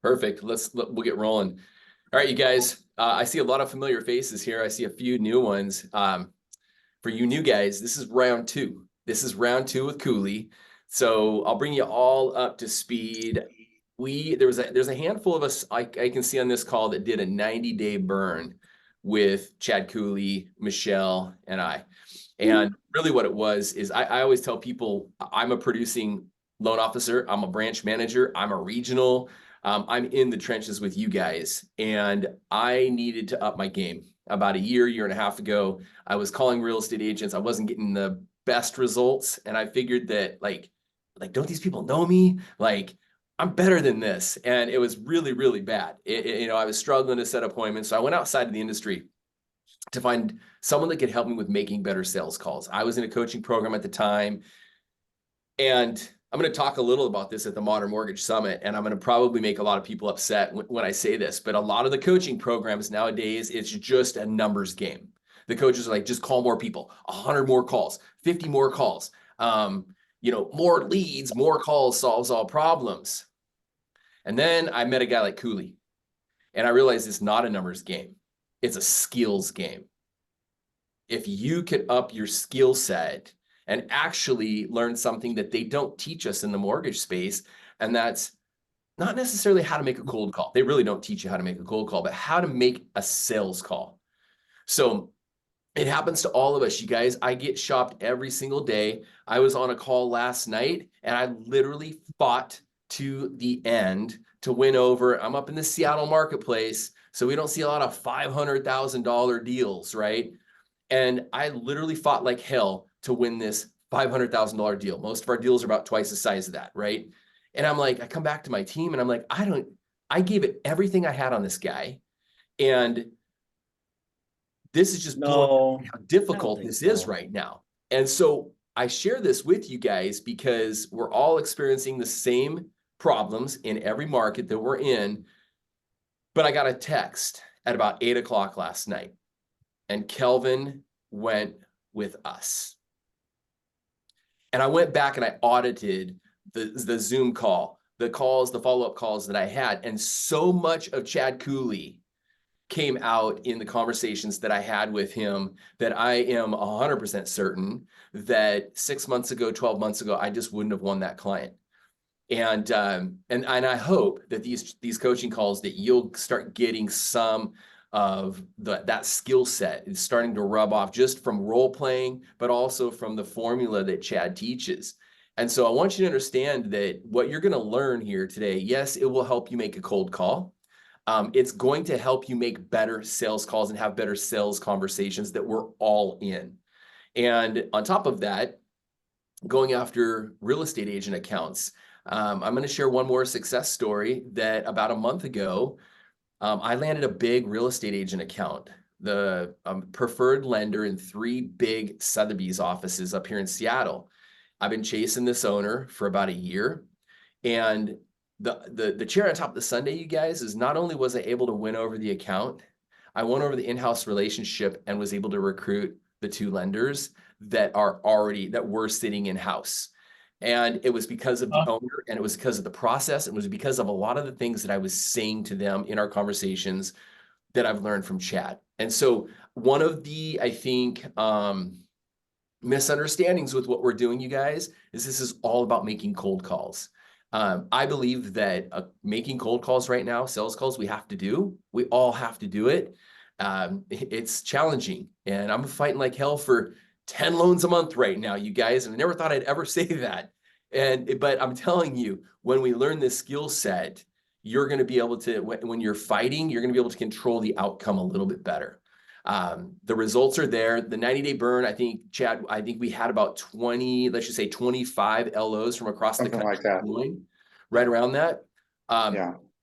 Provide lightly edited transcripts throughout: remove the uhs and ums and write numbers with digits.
Perfect. We'll get rolling. All right, you guys. I see a lot of familiar faces here. I see a few new ones. For you new guys, this is round two. This is round two with Cooley. So I'll bring you all up to speed. There's a handful of us I can see on this call that did a 90-day burn with Chad Cooley, Michelle, and I. And really what it was is I always tell people I'm a producing loan officer. I'm a branch manager. I'm a regional. I'm in the trenches with you guys. And I needed to up my game. About a year and a half ago, I was calling real estate agents. I wasn't getting the best results. And I figured that like, don't these people know me? Like, I'm better than this. And it was really, really bad. I was struggling to set appointments. So I went outside of the industry to find someone that could help me with making better sales calls. I was in a coaching program at the time. And I'm going to talk a little about this at the Modern Mortgage Summit, and I'm going to probably make a lot of people upset when I say this, but a lot of the coaching programs nowadays, it's just a numbers game. The coaches are like, just call more people, 100 more calls, 50 more calls, more leads, more calls solves all problems. And then I met a guy like Cooley, and I realized it's not a numbers game. It's a skills game. If you could up your skill set and actually learn something that they don't teach us in the mortgage space, and that's not necessarily how to make a cold call. They really don't teach you how to make a cold call, but how to make a sales call. So it happens to all of us, you guys. I get shopped every single day. I was on a call last night, and I literally fought to the end to win over. I'm up in the Seattle marketplace, so we don't see a lot of $500,000 deals, right? And I literally fought like hell to win this $500,000 deal. Most of our deals are about twice the size of that, right? And I'm like, I come back to my team and I'm like, I gave it everything I had on this guy. And this is just blowing how difficult this is right now. And so I share this with you guys because we're all experiencing the same problems in every market that we're in. But I got a text at about 8 o'clock last night, and Kelvin went with us. And I went back and I audited the Zoom call, the follow-up calls that I had. And so much of Chad Cooley came out in the conversations that I had with him that I am 100% certain that 6 months ago, 12 months ago, I just wouldn't have won that client. And I hope that these coaching calls that you'll start getting some of that skill set is starting to rub off just from role playing, but also from the formula that Chad teaches. And so I want you to understand that what you're going to learn here today, yes, it will help you make a cold call. It's going to help you make better sales calls and have better sales conversations that we're all in. And on top of that, going after real estate agent accounts, I'm going to share one more success story that about a month ago, I landed a big real estate agent account, the preferred lender in 3 big Sotheby's offices up here in Seattle. I've been chasing this owner for about a year. And the cherry on top of the sundae, you guys, is not only was I able to win over the account, I won over the in-house relationship and was able to recruit the 2 lenders that were sitting in-house. And it was because of the owner, and it was because of the process. It was because of a lot of the things that I was saying to them in our conversations that I've learned from Chad. And so one of the, I think, misunderstandings with what we're doing, you guys, is this is all about making cold calls. I believe that making cold calls right now, sales calls, we have to do. We all have to do it. It's challenging, and I'm fighting like hell for 10 loans a month right now, you guys. And I never thought I'd ever say that. But I'm telling you, when we learn this skill set, you're going to be able to, when you're fighting, you're going to be able to control the outcome a little bit better. The results are there. The 90-day burn, I think, Chad, we had about 20, let's just say 25 LOs from across the country. Like that. Right around that.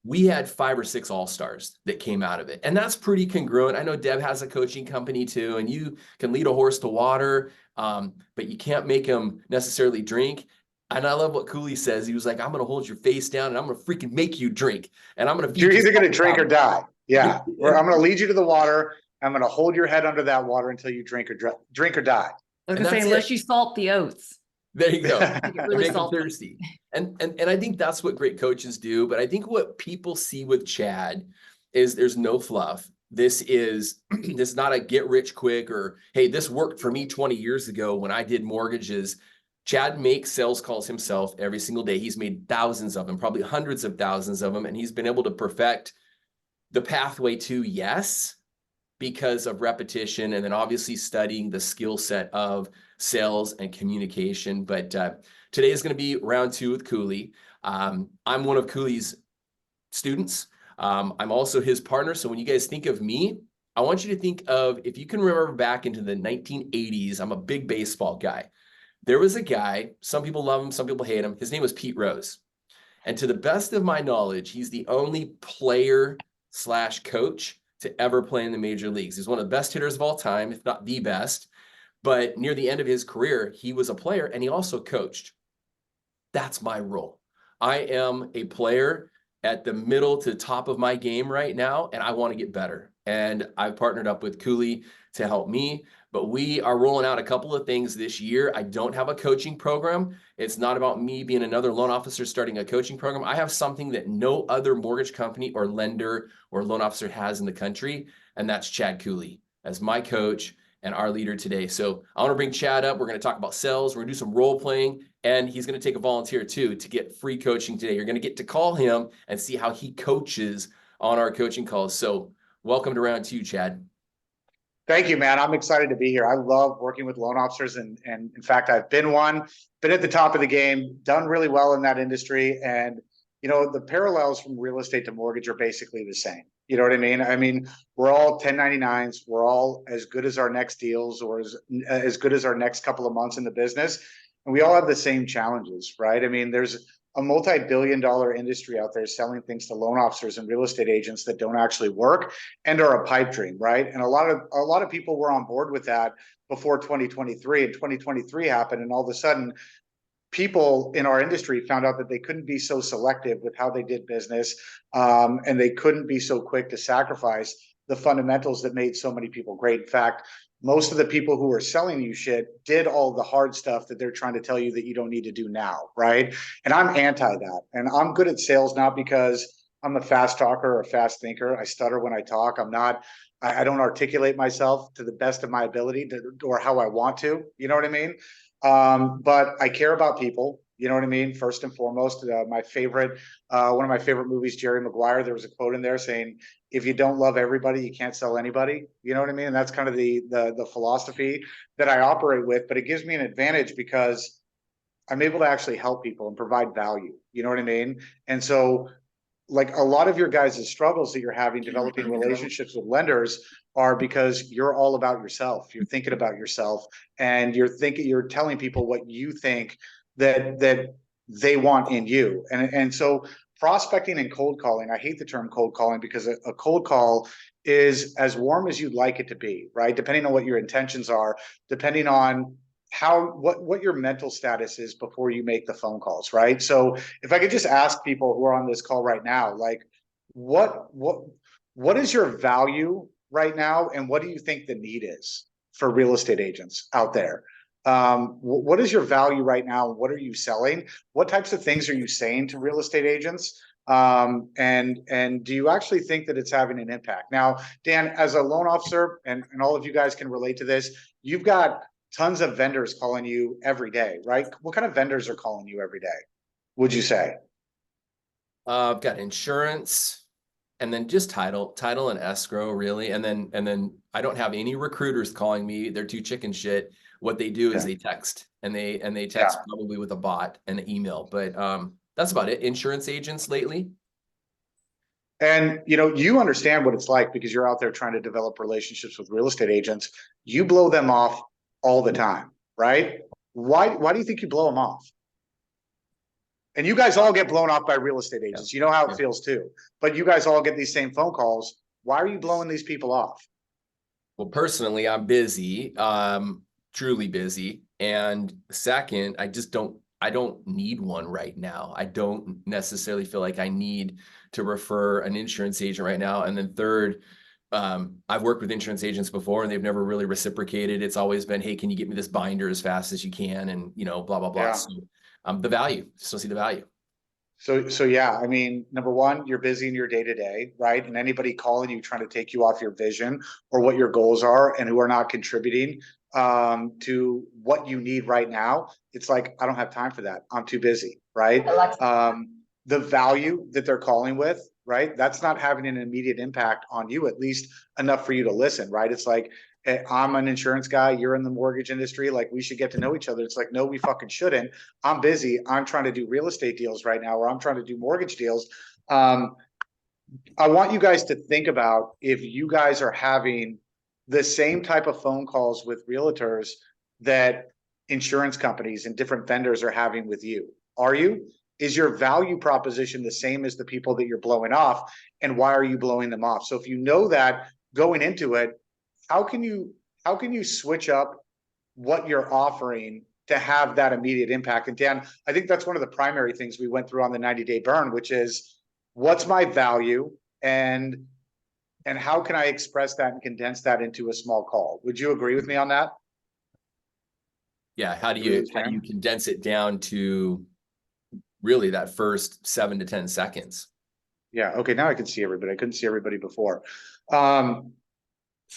We had 5 or 6 all-stars that came out of it. And that's pretty congruent. I know Deb has a coaching company too, and you can lead a horse to water, but you can't make them necessarily drink. And I love what Cooley says. He was like, I'm going to hold your face down and I'm going to freaking make you drink. And I'm going to. You're either going to drink or die. Yeah. Or I'm going to lead you to the water. I'm going to hold your head under that water until you drink or die. I was going to say, unless you salt the oats. There you go. Make it And really make them salty. thirsty. And I think that's what great coaches do. But I think what people see with Chad is there's no fluff. This is this is not a get rich quick or, hey, this worked for me 20 years ago when I did mortgages. Chad makes sales calls himself every single day. He's made thousands of them, probably hundreds of thousands of them, and he's been able to perfect the pathway to yes because of repetition and then obviously studying the skill set of sales and communication. But today is going to be round 2 with Cooley. I'm one of Cooley's students. I'm also his partner. So when you guys think of me, I want you to think of, if you can remember back into the 1980s, I'm a big baseball guy. There was a guy, some people love him, some people hate him. His name was Pete Rose. And to the best of my knowledge, he's the only player slash coach to ever play in the major leagues. He's one of the best hitters of all time, if not the best. But near the end of his career, he was a player and he also coached. That's my role. I am a player at the middle to top of my game right now, and I want to get better. And I've partnered up with Cooley to help me, but we are rolling out a couple of things this year. I don't have a coaching program. It's not about me being another loan officer starting a coaching program. I have something that no other mortgage company or lender or loan officer has in the country, and that's Chad Cooley as my coach and our leader today. So I want to bring Chad up. We're going to talk about sales. We're going to do some role playing, and he's going to take a volunteer too to get free coaching today. You're going to get to call him and see how he coaches on our coaching calls. So welcome to round 2, Chad. Thank you, man. I'm excited to be here. I love working with loan officers, and in fact, I've been one, been at the top of the game, done really well in that industry. And you know, the parallels from real estate to mortgage are basically the same. You know what I mean? I mean, we're all 1099s. We're all as good as our next deals, or as good as our next couple of months in the business, and we all have the same challenges, right? I mean, there's a multi-billion-dollar industry out there selling things to loan officers and real estate agents that don't actually work and are a pipe dream, right? And a lot of people were on board with that before 2023, and 2023 happened, and all of a sudden people in our industry found out that they couldn't be so selective with how they did business, and they couldn't be so quick to sacrifice the fundamentals that made so many people great. In fact, most of the people who are selling you shit did all the hard stuff that they're trying to tell you that you don't need to do now, right? And I'm anti that. And I'm good at sales not because I'm a fast talker or a fast thinker. I stutter when I talk. I don't articulate myself to the best of my ability or how I want to, you know what I mean? But I care about people, you know what I mean? First and foremost, one of my favorite movies, Jerry Maguire, there was a quote in there saying, if you don't love everybody, you can't sell anybody. You know what I mean? And that's kind of the philosophy that I operate with, but it gives me an advantage because I'm able to actually help people and provide value. You know what I mean? And so, like, a lot of your guys' struggles that you're having developing relationships with lenders are because you're all about yourself. You're thinking about yourself, and you're telling people what you think that they want in you. And so prospecting and cold calling, I hate the term cold calling because a cold call is as warm as you'd like it to be, right? Depending on what your intentions are, depending on what your mental status is before you make the phone calls, right? So if I could just ask people who are on this call right now, like, what is your value right now, and what do you think the need is for real estate agents out there? What is your value right now? What are you selling? What types of things are you saying to real estate agents? And do you actually think that it's having an impact? Now, Dan, as a loan officer, and all of you guys can relate to this, you've got tons of vendors calling you every day, right? What kind of vendors are calling you every day, would you say? I've got insurance and then just title and escrow, really. And then I don't have any recruiters calling me. They're too chicken shit. What they do is they text, and they text probably with a bot and an email. But that's about it. Insurance agents lately. And you know, you understand what it's like because you're out there trying to develop relationships with real estate agents. You blow them off all the time, right? Why do you think you blow them off? And you guys all get blown off by real estate agents. You know how it feels too. But you guys all get these same phone calls. Why are you blowing these people off? Well, personally, I'm busy, truly busy. And second, I don't need one right now. I don't necessarily feel like I need to refer an insurance agent right now. And then third, I've worked with insurance agents before and they've never really reciprocated. It's always been, hey, can you get me this binder as fast as you can? And, you know, blah, blah, blah. Yeah. So the value, just don't see the value. So yeah, I mean, number one, you're busy in your day to day, right? And anybody calling you trying to take you off your vision or what your goals are and who are not contributing to what you need right now, it's like, I don't have time for that. I'm too busy, right? The value that they're calling with, right? That's not having an immediate impact on you, at least enough for you to listen, right? It's like, I'm an insurance guy, you're in the mortgage industry, like we should get to know each other. It's like, no, we fucking shouldn't. I'm busy. I'm trying to do real estate deals right now, or I'm trying to do mortgage deals. I want you guys to think about if you guys are having the same type of phone calls with realtors that insurance companies and different vendors are having with you. Are you? Is your value proposition the same as the people that you're blowing off? And why are you blowing them off? So if you know that going into it, how can you switch up what you're offering to have that immediate impact? And Dan, I think that's one of the primary things we went through on the 90-day burn, which is what's my value and how can I express that and condense that into a small call? Would you agree with me on that? Yeah. How do you condense it down to really that first 7 to 10 seconds? Yeah. Okay. Now I can see everybody. I couldn't see everybody before.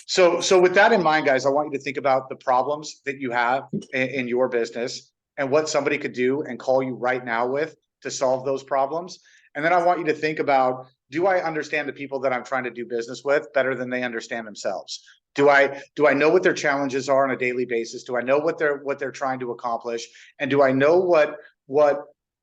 So with that in mind, guys, I want you to think about the problems that you have in your business and what somebody could do and call you right now with to solve those problems. And then I want you to think about, do I understand the people that I'm trying to do business with better than they understand themselves? Do I know what their challenges are on a daily basis? Do I know what they're trying to accomplish? And do I know what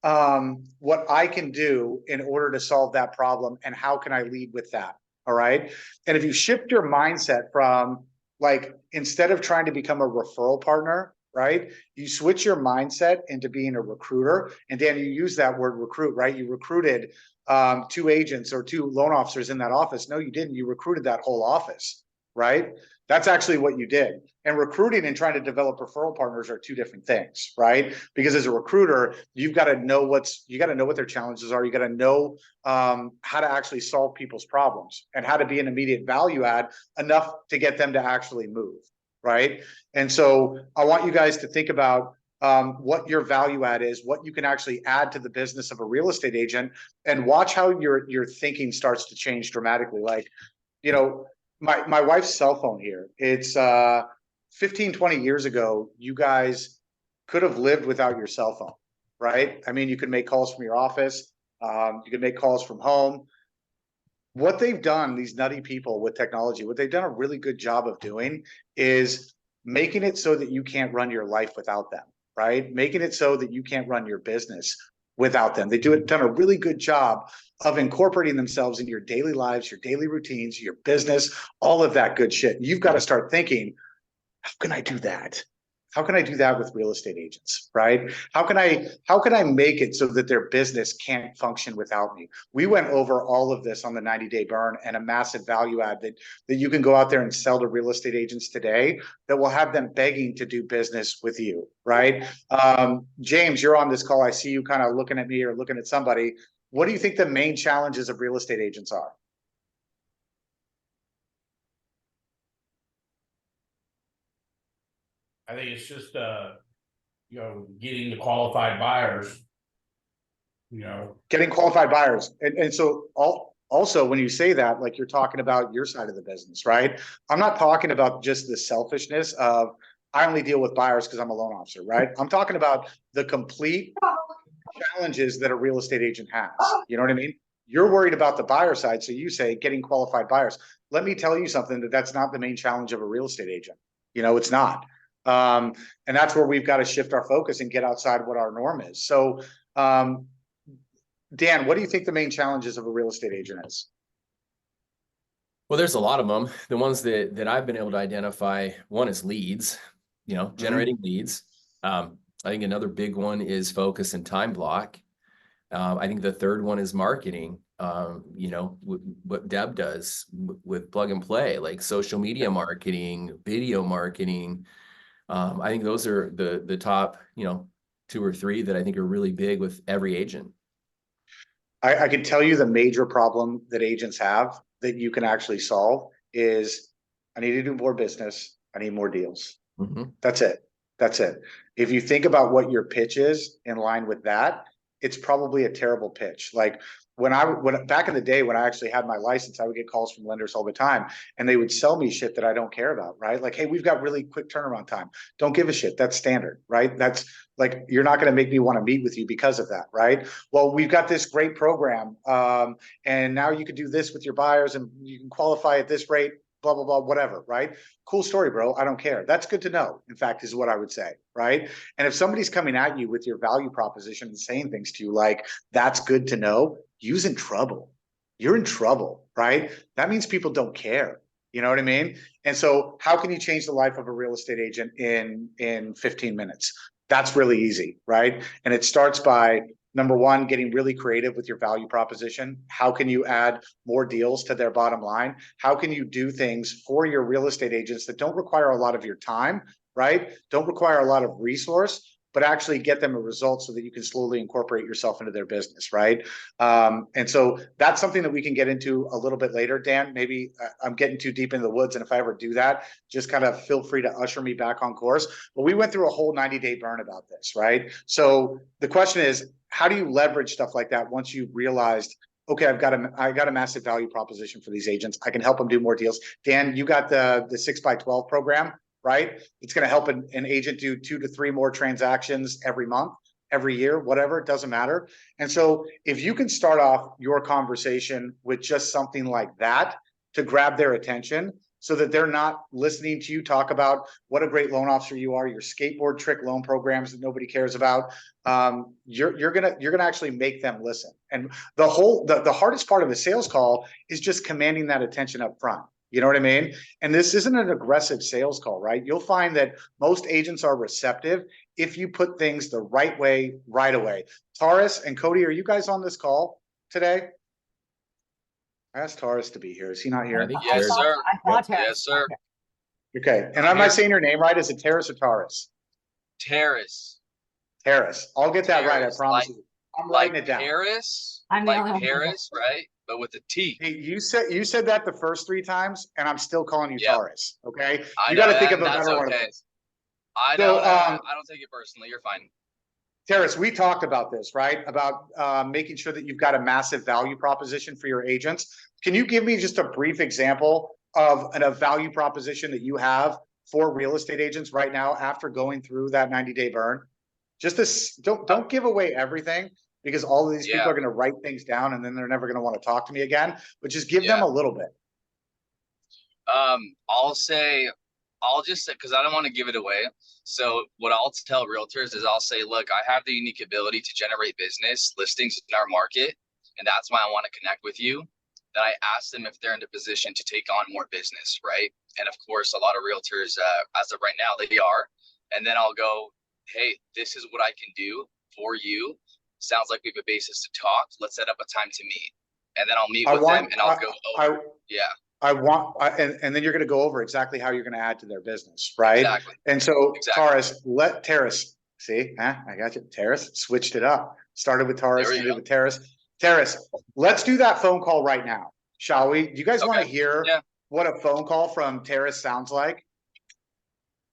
I can do in order to solve that problem? And how can I lead with that? All right. And if you shift your mindset from, like, instead of trying to become a referral partner, right, you switch your mindset into being a recruiter. And Dan, you use that word recruit, right? You recruited 2 agents or 2 loan officers in that office. No, you didn't. You recruited that whole office, right? That's actually what you did. And recruiting and trying to develop referral partners are 2 different things, right? Because as a recruiter, you've got to know what their challenges are. You got to know how to actually solve people's problems and how to be an immediate value add enough to get them to actually move, right? And so I want you guys to think about what your value add is, what you can actually add to the business of a real estate agent, and watch how your thinking starts to change dramatically. Like, you know, my wife's cell phone here, it's 15, 20 years ago, you guys could have lived without your cell phone, right? I mean, you could make calls from your office, you could make calls from home. What they've done, these nutty people with technology, what they've done a really good job of doing is making it so that you can't run your life without them, right? Making it so that you can't run your business without them. Done a really good job of incorporating themselves in your daily lives, your daily routines, your business, all of that good shit. You've got to start thinking, how can I do that? How can I do that with real estate agents, right? How can I make it so that their business can't function without me? We went over all of this on the 90-day burn, and a massive value add that you can go out there and sell to real estate agents today that will have them begging to do business with you, right? James, you're on this call. I see you kind of looking at me or looking at somebody. What do you think the main challenges of real estate agents are? I think it's just getting the qualified buyers. Getting qualified buyers. And so also when you say that, like, you're talking about your side of the business, right? I'm not talking about just the selfishness of, I only deal with buyers because I'm a loan officer, right? I'm talking about the complete challenges that a real estate agent has. You know what I mean? You're worried about the buyer side. So you say getting qualified buyers. Let me tell you something, that's not the main challenge of a real estate agent. It's not. And that's where we've got to shift our focus and get outside what our norm is. So, Dan, what do you think the main challenges of a real estate agent is? Well, there's a lot of them. The ones that I've been able to identify, one is leads, generating leads. I think another big one is focus and time block. I think the third one is marketing. What Deb does with plug and play, like social media marketing, video marketing. I think those are the top, 2 or 3 that I think are really big with every agent. I can tell you the major problem that agents have that you can actually solve is I need to do more business. I need more deals. Mhm. That's it. That's it. If you think about what your pitch is in line with that, it's probably a terrible pitch. Like when back in the day when I actually had my license, I would get calls from lenders all the time and they would sell me shit that I don't care about, right? Like, hey, we've got really quick turnaround time. Don't give a shit. That's standard, right? That's like, you're not going to make me want to meet with you because of that, right? Well, we've got this great program. And now you can do this with your buyers and you can qualify at this rate, blah, blah, blah, whatever, right? Cool story, bro. I don't care. That's good to know, in fact, is what I would say, right? And if somebody's coming at you with your value proposition and saying things to you like, that's good to know, you're in trouble. You're in trouble, right? That means people don't care. You know what I mean? And so how can you change the life of a real estate agent in 15 minutes? That's really easy, right? And it starts by number one, getting really creative with your value proposition. How can you add more deals to their bottom line? How can you do things for your real estate agents that don't require a lot of your time, right? Don't require a lot of resource, but actually get them a result so that you can slowly incorporate yourself into their business, right? And so that's something that we can get into a little bit later, Dan. Maybe I'm getting too deep into the woods, and if I ever do that, just kind of feel free to usher me back on course. But we went through a whole 90-day burn about this, right? So the question is, how do you leverage stuff like that once you've realized, okay, I got a massive value proposition for these agents. I can help them do more deals. Dan, you got the 6x12 program, right? It's going to help an agent do 2 to 3 more transactions every month, every year, whatever, it doesn't matter. And so if you can start off your conversation with just something like that to grab their attention, so that they're not listening to you talk about what a great loan officer you are, your skateboard trick loan programs that nobody cares about. You're gonna actually make them listen. And the hardest part of a sales call is just commanding that attention up front. You know what I mean? And this isn't an aggressive sales call, right? You'll find that most agents are receptive if you put things the right way, right away. Taurus and Cody, are you guys on this call today? I asked Taurus to be here. Is he not here? Yes, sir. I thought Yes, sir. Okay. And am I saying your name right? Is it Terrace or Taurus? Terrace. Terrace. I'll get that right. I Terrace, promise you. I'm writing it down. Paris, I'm the only like one. Paris, right? But with a T. Hey, you said that the first 3 times, and I'm still calling you Yep. Taurus. Okay. I You know got to think that, of a that's better one. okay. I So, don't. I don't take it personally. You're fine. Terrace, we talked about this, right? About making sure that you've got a massive value proposition for your agents. Can you give me just a brief example of a value proposition that you have for real estate agents right now after going through that 90-day burn? Just this, don't give away everything, because all of these people are going to write things down and then they're never going to want to talk to me again. But just give them a little bit. I'll just say, because I don't want to give it away. So what I'll tell realtors is I'll say, look, I have the unique ability to generate business listings in our market, and that's why I want to connect with you. Then I ask them if they're in a position to take on more business, right? And of course, a lot of realtors, as of right now, they are. And then I'll go, hey, this is what I can do for you. Sounds like we have a basis to talk. Let's set up a time to meet. And then I'll meet with them and I'll go over. And then you're going to go over exactly how you're going to add to their business, right? Exactly. And so Terrace, see, I got you. Terrace switched it up. Started with Taurus, ended with Terrace. Terrace, let's do that phone call right now, shall we? Do you guys want to hear what a phone call from Terrace sounds like?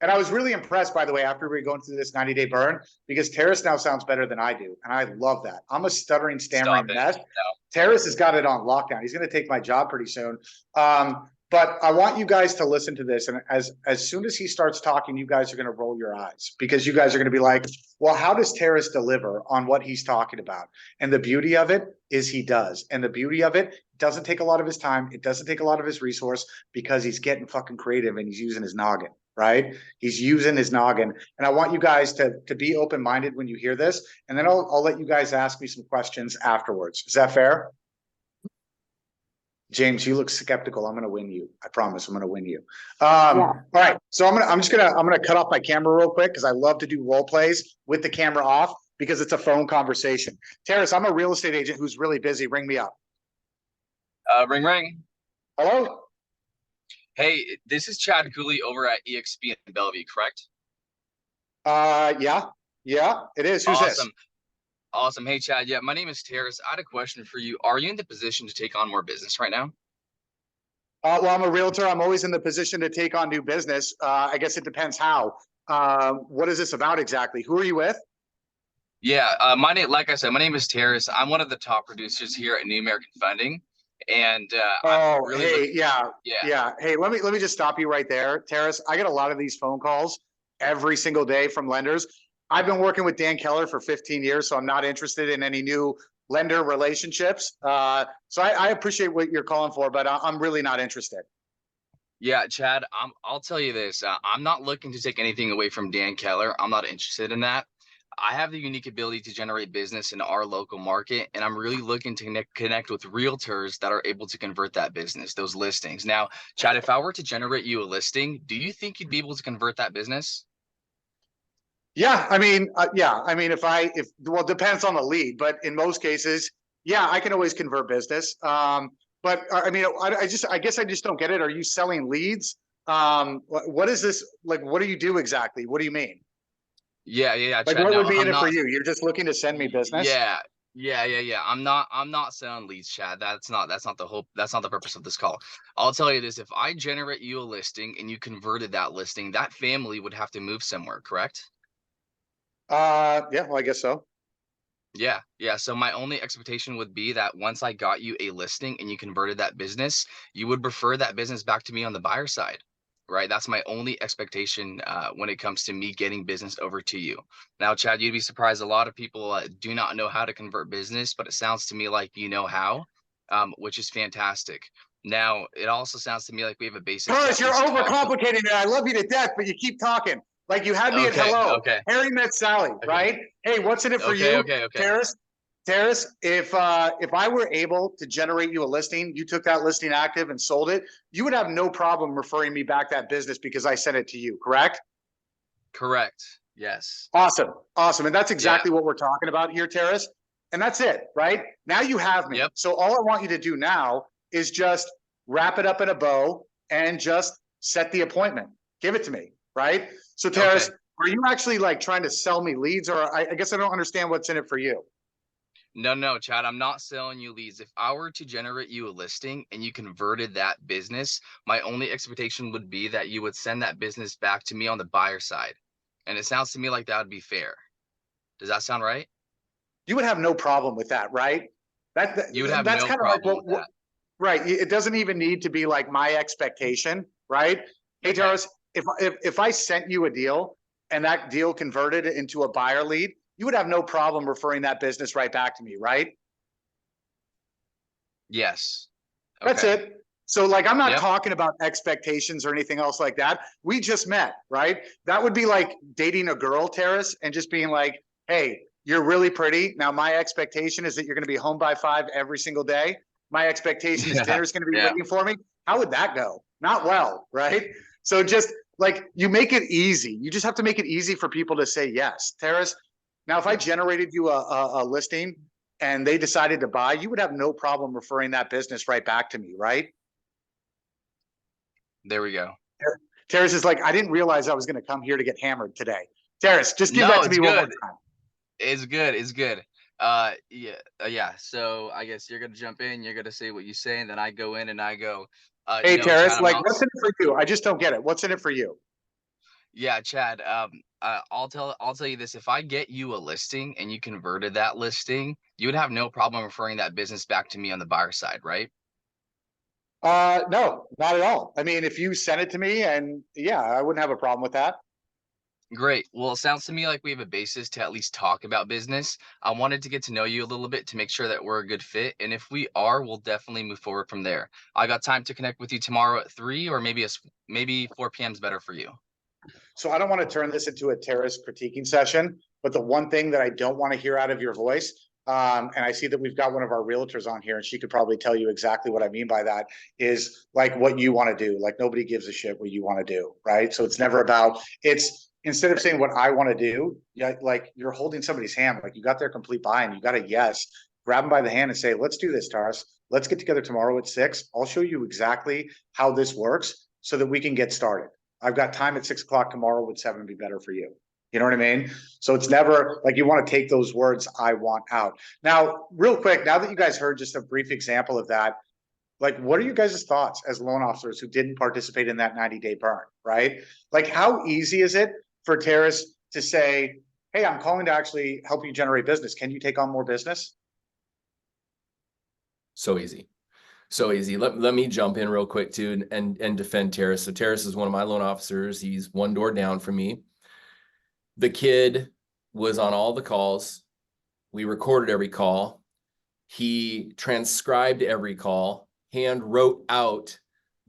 And I was really impressed, by the way, after we were going through this 90-day burn, because Terrace now sounds better than I do. And I love that. I'm a stuttering, stammering mess. No. Terrace has got it on lockdown. He's going to take my job pretty soon. But I want you guys to listen to this. And as soon as he starts talking, you guys are going to roll your eyes, because you guys are going to be like, well, how does Terrace deliver on what he's talking about? And the beauty of it is he does. And the beauty of it doesn't take a lot of his time. It doesn't take a lot of his resource, because he's getting fucking creative and he's using his noggin. Right? He's using his noggin. And I want you guys to be open-minded when you hear this. And then I'll let you guys ask me some questions afterwards. Is that fair? James, you look skeptical. I'm going to win you. I promise I'm going to win you. All right. So I'm going to cut off my camera real quick, because I love to do role plays with the camera off, because it's a phone conversation. Terrace, I'm a real estate agent who's really busy. Ring me up. Ring, ring. Hello? Hey, this is Chad Cooley over at EXP in Bellevue, correct? Yeah, it is. Who's this? Awesome. Hey, Chad. Yeah, my name is Terrace. I had a question for you. Are you in the position to take on more business right now? Well, I'm a realtor. I'm always in the position to take on new business. I guess it depends how. What is this about exactly? Who are you with? Yeah, my name, like I said, my name is Terrace. I'm one of the top producers here at New American Funding, and I'm Oh, really hey, looking. yeah, Yeah, yeah. Hey, let me just stop you right there, Terrace. I get a lot of these phone calls every single day from lenders. I've been working with Dan Keller for 15 years, so I'm not interested in any new lender relationships. So I appreciate what you're calling for, but I'm really not interested. yeah, Chad. I'll tell you this. I'm not looking to take anything away from Dan Keller. I'm not interested in that. I have the unique ability to generate business in our local market, and I'm really looking to connect with realtors that are able to convert that business, those listings. Now, Chad, if I were to generate you a listing, do you think you'd be able to convert that business? Yeah, if well, it depends on the lead, but in most cases, yeah, I can always convert business. But I mean, I guess I just don't get it. Are you selling leads? What is this like? What do you do exactly? What do you mean? Yeah, Like, Chad. what No, would be in I'm it for not. you? You're just looking to send me business? Yeah, yeah. I'm not selling leads, Chad. That's not the hope. That's not the purpose of this call. I'll tell you this: if I generate you a listing and you converted that listing, that family would have to move somewhere, correct? Yeah, well, I guess so. Yeah. So my only expectation would be that once I got you a listing and you converted that business, you would refer that business back to me on the buyer side, right? That's my only expectation when it comes to me getting business over to you. Now, Chad, you'd be surprised. A lot of people do not know how to convert business, but it sounds to me like you know how, which is fantastic. Now, it also sounds to me like we have a basis to Taurus, at you're least talk. overcomplicating it. I love you to death, but you keep talking. Like you had me at Okay, hello. okay, Harry met Sally, okay, right? Hey, what's in it for okay, you, okay, okay. Terrace? Terrace, if I were able to generate you a listing, you took that listing active and sold it, you would have no problem referring me back that business because I sent it to you, correct? Correct. Yes. Awesome. Awesome. And that's Yeah. exactly what we're talking about here, Terrace. And that's it, right? Now you have me. Yep. So all I want you to do now is just wrap it up in a bow and just set the appointment. Give it to me, right? So Okay. Terrace, are you actually like trying to sell me leads, or I guess I don't understand what's in it for you? No, Chad, I'm not selling you leads. If I were to generate you a listing and you converted that business, my only expectation would be that you would send that business back to me on the buyer side. And it sounds to me like that would be fair. Does that sound right? You would have no problem with that, right? That, You would have that's no kind of like problem with that. right. It doesn't even need to be like my expectation, right? Hey, Okay. Taurus, if I sent you a deal and that deal converted into a buyer lead, you would have no problem referring that business right back to me, right? Yes. That's Okay. it. So, like, I'm not Yep. talking about expectations or anything else like that. We just met, right? That would be like dating a girl, Terrace, and just being like, hey, you're really pretty. Now, my expectation is that you're going to be home by 5 every single day. My expectation is Yeah. dinner's going to be Yeah. waiting for me. How would that go? Not well, right? So, just like you make it easy. You just have to make it easy for people to say yes, Terrace. Now, if I Yep. generated you a listing and they decided to buy, you would have no problem referring that business right back to me, right? There we go. Terrace is like, I didn't realize I was going to come here to get hammered today. Terrace, just give No, that to it's me one more good. time. It's good. It's good. Yeah. So I guess you're gonna jump in, you're gonna say what you say, and then I go in and I go, Hey, no, Chad, Terrace, I'm like, not. what's in it for you? I just don't get it. What's in it for you? Yeah, Chad. I'll tell you this. If I get you a listing and you converted that listing, you would have no problem referring that business back to me on the buyer side, right? No, not at all. I mean, if you send it to me, and yeah, I wouldn't have a problem with that. Great. Well, it sounds to me like we have a basis to at least talk about business. I wanted to get to know you a little bit to make sure that we're a good fit, and if we are, we'll definitely move forward from there. I got time to connect with you tomorrow at 3, or maybe 4 p.m. is better for you. So I don't want to turn this into a Terrace critiquing session, but the one thing that I don't want to hear out of your voice, and I see that we've got one of our realtors on here, and she could probably tell you exactly what I mean by that, is like what you want to do. Like nobody gives a shit what you want to do, right? So it's never about, it's instead of saying what I want to do, like you're holding somebody's hand, like you got their complete buy-in, you got a yes, grab them by the hand and say, let's do this, Taurus. Let's get together tomorrow at 6. I'll show you exactly how this works so that we can get started. I've got time at 6 o'clock tomorrow. Would 7 be better for you? You know what I mean? So it's never like you want to take those words I want out. Now, real quick, now that you guys heard just a brief example of that, Like, what are you guys' thoughts as loan officers who didn't participate in that 90-day burn, right? Like, how easy is it for Terrace to say, hey, I'm calling to actually help you generate business. Can you take on more business? So easy. So easy. Let me jump in real quick too and defend Terrace. So Terrace is one of my loan officers. He's one door down from me. The kid was on all the calls. We recorded every call. He transcribed every call, hand wrote out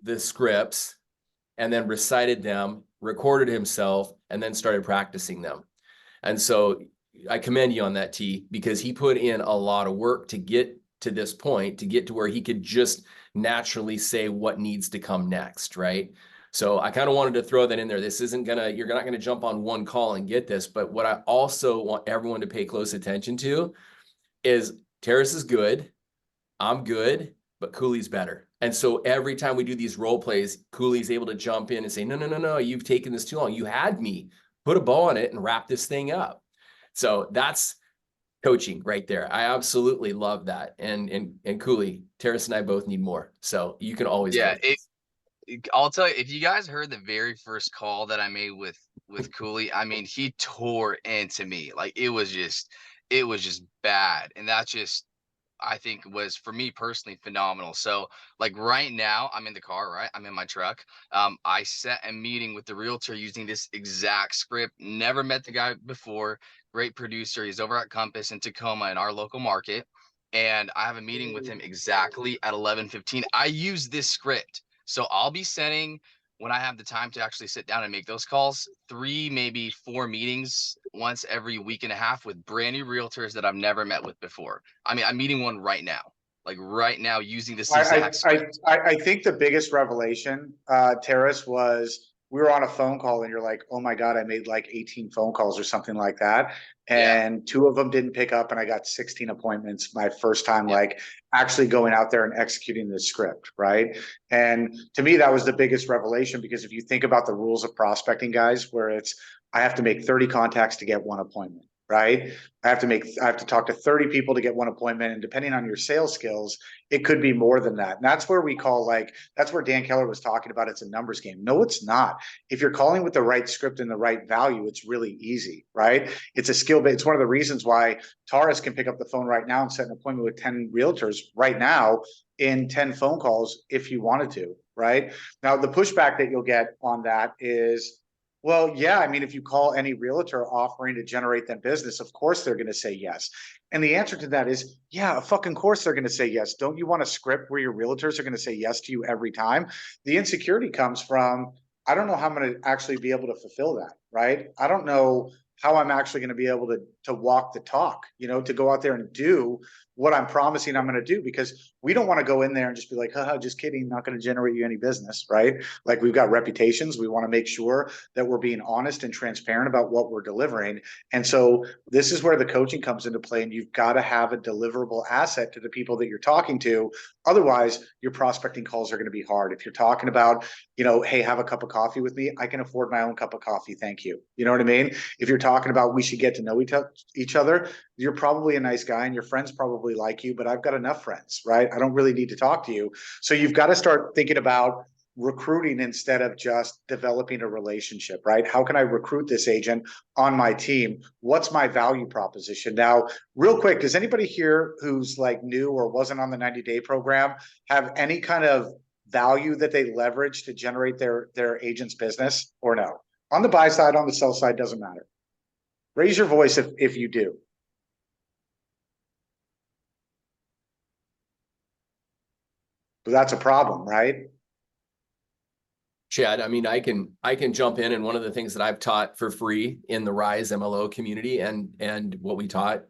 the scripts, and then recited them, recorded himself, and then started practicing them. And so I commend you on that, T, because he put in a lot of work to get to this point, to get to where he could just naturally say what needs to come next, right? So I kind of wanted to throw that in there. This isn't you're not gonna jump on one call and get this, but what I also want everyone to pay close attention to is Terrace is good, I'm good, but Cooley's better. And so every time we do these role plays, Cooley's able to jump in and say, no, you've taken this too long. You had me. Put a bow on it and wrap this thing up. So that's coaching right there. I absolutely love that. And Cooley, Terrace and I both need more. So you can always Yeah, go. I'll tell you, if you guys heard the very first call that I made with Cooley, I mean, he tore into me. Like it was just bad. And that just, I think, was for me personally phenomenal. So like right now I'm in the car, right? I'm in my truck. I set a meeting with the realtor using this exact script. Never met the guy before. Great producer. He's over at Compass in Tacoma in our local market. And I have a meeting with him exactly at 11:15. I use this script. So I'll be setting, when I have the time to actually sit down and make those calls, 3, maybe 4 meetings once every week and a half with brand new realtors that I've never met with before. I mean, I'm meeting one right now, like right now, using this exact script. I think the biggest revelation, Terrace, was we were on a phone call and you're like, oh my God, I made like 18 phone calls or something like that. Yeah. And 2 of them didn't pick up and I got 16 appointments my first time, Yeah. like actually going out there and executing the script, right? And to me, that was the biggest revelation because if you think about the rules of prospecting, guys, where it's, I have to make 30 contacts to get 1 appointment, right? I have to talk to 30 people to get 1 appointment. And depending on your sales skills, it could be more than that. And that's where we call, like, that's where Dan Keller was talking about it's a numbers game. No, it's not. If you're calling with the right script and the right value, it's really easy, right? It's a skill base. It's one of the reasons why Taurus can pick up the phone right now and set an appointment with 10 realtors right now in 10 phone calls if he wanted to, right? Now, the pushback that you'll get on that is, well, yeah, I mean, if you call any realtor offering to generate that business, of course they're going to say yes. And the answer to that is, yeah, of fucking course they're going to say yes. Don't you want a script where your realtors are going to say yes to you every time? The insecurity comes from, I don't know how I'm going to actually be able to fulfill that, right? I don't know how I'm actually going to be able to walk the talk, you know, to go out there and do what I'm promising I'm going to do, because we don't want to go in there and just be like, haha, just kidding, not going to generate you any business, right? Like, we've got reputations. We want to make sure that we're being honest and transparent about what we're delivering. And so this is where the coaching comes into play, and you've got to have a deliverable asset to the people that you're talking to. Otherwise, your prospecting calls are going to be hard. If you're talking about, you know, hey, have a cup of coffee with me, I can afford my own cup of coffee, thank you. You know what I mean? If you're talking about we should get to know each other, you're probably a nice guy and your friends probably like you, but I've got enough friends, right? I don't really need to talk to you. So you've got to start thinking about recruiting instead of just developing a relationship, right? How can I recruit this agent on my team? What's my value proposition? Now, real quick, does anybody here who's like new or wasn't on the 90-day program have any kind of value that they leverage to generate their agent's business, or no? On the buy side, on the sell side, doesn't matter. Raise your voice if you do. But that's a problem, right? Chad, I mean, I can jump in, and one of the things that I've taught for free in the Rise MLO community and what we taught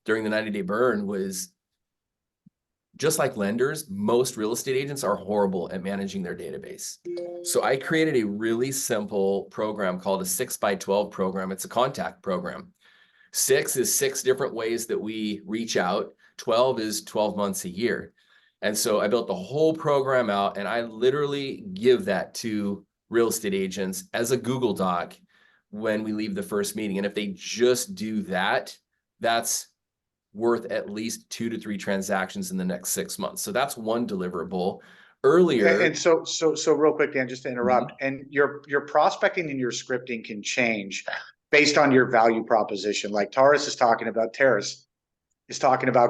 during the 90-day burn was, just like lenders, most real estate agents are horrible at managing their database. So I created a really simple program called a 6x12 program. It's a contact program. 6 is 6 different ways that we reach out. 12 is 12 months a year. And so I built the whole program out, and I literally give that to real estate agents as a Google Doc when we leave the first meeting. And if they just do that, that's worth at least 2 to 3 transactions in the next 6 months. So that's one deliverable. Earlier, And so real quick, Dan, just to interrupt, and your prospecting and your scripting can change based on your value proposition. Like Taurus is talking about,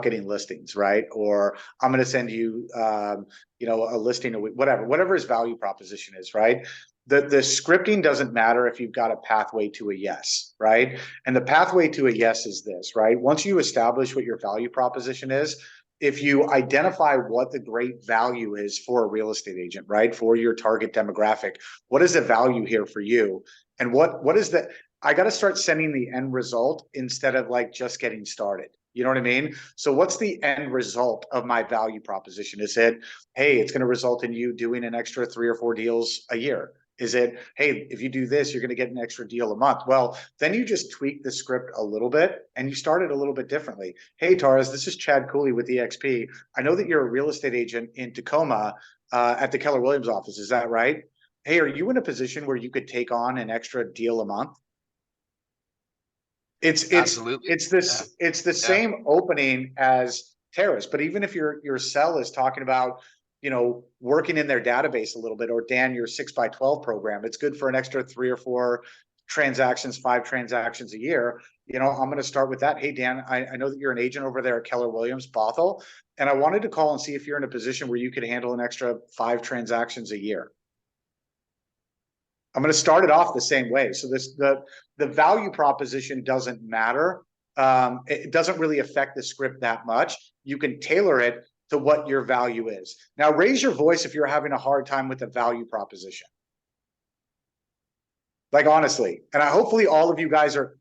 getting listings, right? Or I'm going to send you, a listing, whatever his value proposition is, right? The scripting doesn't matter if you've got a pathway to a yes, right? And the pathway to a yes is this, right? Once you establish what your value proposition is, if you identify what the great value is for a real estate agent, right? For your target demographic, what is the value here for you? And what is the, I got to start sending the end result instead of like just getting started. You know what I mean? So what's the end result of my value proposition? Is it, hey, it's going to result in you doing an extra 3 or 4 deals a year? Is it, hey, if you do this, you're going to get an extra deal a month? Well, then you just tweak the script a little bit and you start it a little bit differently. Hey, Taurus, this is Chad Cooley with EXP. I know that you're a real estate agent in Tacoma at the Keller Williams office. Is that right? Hey, are you in a position where you could take on an extra deal a month? Absolutely. It's the same opening as Terrace, but even if your cell is talking about, working in their database a little bit, or Dan, your 6x12 program, it's good for an extra 3 or 4 transactions, 5 transactions a year. I'm going to start with that. Hey, Dan, I know that you're an agent over there at Keller Williams, Bothell, and I wanted to call and see if you're in a position where you could handle an extra 5 transactions a year. I'm going to start it off the same way. So the value proposition doesn't matter. It doesn't really affect the script that much. You can tailor it to what your value is. Now, raise your voice if you're having a hard time with the value proposition. Like, honestly, and hopefully all of you guys are,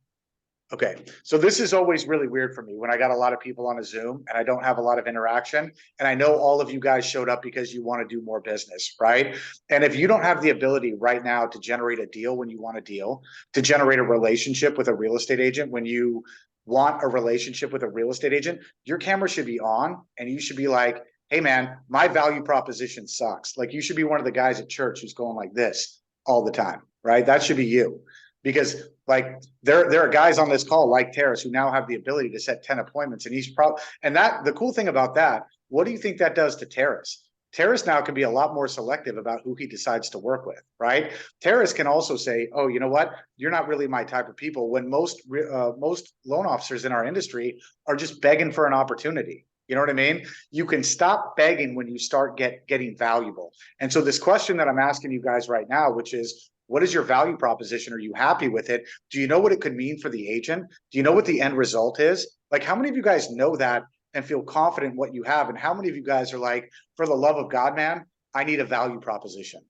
okay. So this is always really weird for me when I got a lot of people on a Zoom and I don't have a lot of interaction. And I know all of you guys showed up because you want to do more business, right? And if you don't have the ability right now to generate a deal when you want a deal, to generate a relationship with a real estate agent when you want a relationship with a real estate agent, your camera should be on and you should be like, hey man, my value proposition sucks. Like, you should be one of the guys at church who's going like this all the time, right? That should be you. Because like there are guys on this call like Terrace who now have the ability to set 10 appointments, and he's probably, and that the cool thing about that, what do you think that does to Terrace? Terrace now can be a lot more selective about who he decides to work with, right? Terrace can also say, oh, you know what? You're not really my type of people, when most loan officers in our industry are just begging for an opportunity. You know what I mean? You can stop begging when you start getting valuable. And so this question that I'm asking you guys right now, which is, what is your value proposition? Are you happy with it? Do you know what it could mean for the agent? Do you know what the end result is? Like, how many of you guys know that and feel confident in what you have? And how many of you guys are like, for the love of God, man, I need a value proposition?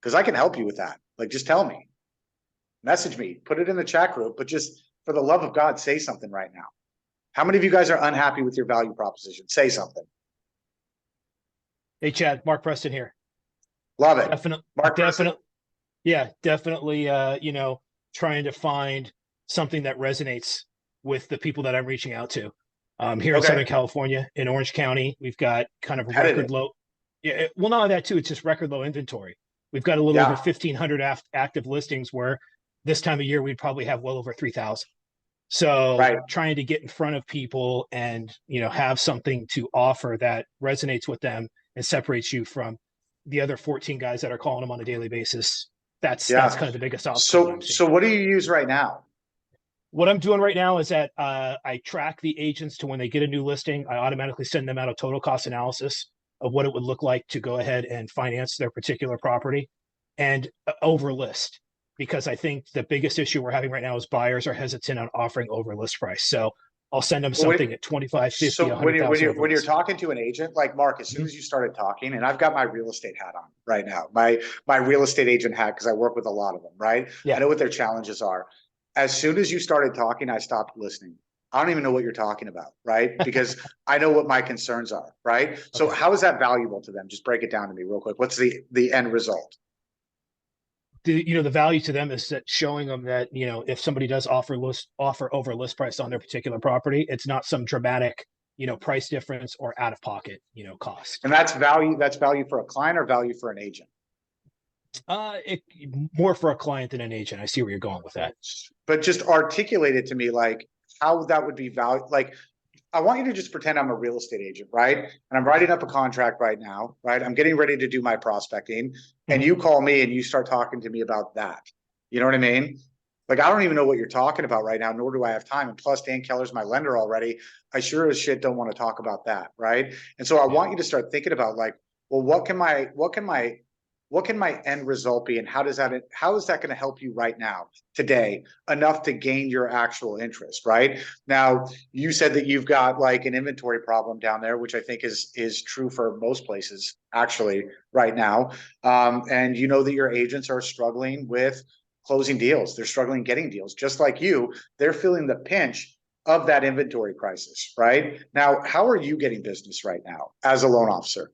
Because I can help you with that. Like, just tell me, message me, put it in the chat group, but just for the love of God, say something right now. How many of you guys are unhappy with your value proposition? Say something. Hey, Chad, Mark Preston here. Love it. Definitely. Mark Preston? Yeah, definitely. Trying to find something that resonates with the people that I'm reaching out to. Here in Southern California, in Orange County, we've got kind of record low. Yeah, well, not only that too, it's just record low inventory. We've got a little over 1,500 active listings, where this time of year we'd probably have well over 3,000. So trying to get in front of people and have something to offer that resonates with them and separates you from the other 14 guys that are calling them on a daily basis. That's kind of the biggest obstacle. So what do you use right now? What I'm doing right now is that I track the agents to when they get a new listing. I automatically send them out a total cost analysis of what it would look like to go ahead and finance their particular property, and over list, because I think the biggest issue we're having right now is buyers are hesitant on offering over list price. So I'll send them something at 25, 50, so 100,000. When you're talking to an agent, like Mark, as soon as you started talking, and I've got my real estate hat on right now, my real estate agent hat, because I work with a lot of them, right? I know what their challenges are. As soon as you started talking, I stopped listening. I don't even know what you're talking about, right? Because I know what my concerns are, right? So how is that valuable to them? Just break it down to me real quick. What's the end result? The value to them is that showing them that, if somebody does offer over list price on their particular property, it's not some dramatic, price difference or out of pocket, cost. And that's value for a client or value for an agent? More for a client than an agent. I see where you're going with that. But just articulate it to me, like how that would be value. Like, I want you to just pretend I'm a real estate agent, right? And I'm writing up a contract right now, right? I'm getting ready to do my prospecting, and you call me and you start talking to me about that. You know what I mean? Like, I don't even know what you're talking about right now, nor do I have time. And plus, Dan Keller's my lender already. I sure as shit don't want to talk about that, right? And so I want you to start thinking about, like, well, what can my end result be, and how is that going to help you right now, today, enough to gain your actual interest, right? Now, you said that you've got like an inventory problem down there, which I think is true for most places actually right now. And you know that your agents are struggling with closing deals. They're struggling getting deals, just like you. They're feeling the pinch of that inventory crisis, right? Now, how are you getting business right now as a loan officer?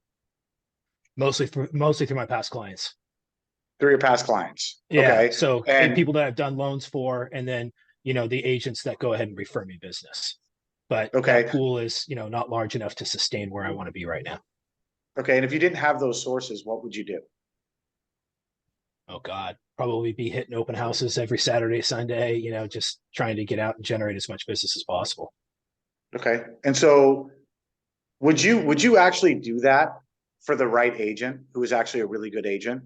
Mostly through my past clients. Through your past clients. Yeah. Okay. So And people that I've done loans for, and then, the agents that go ahead and refer me business. But okay. that pool is, not large enough to sustain where I want to be right now. Okay. And if you didn't have those sources, what would you do? Oh God, probably be hitting open houses every Saturday, Sunday, just trying to get out and generate as much business as possible. Okay. And so would you actually do that for the right agent who is actually a really good agent?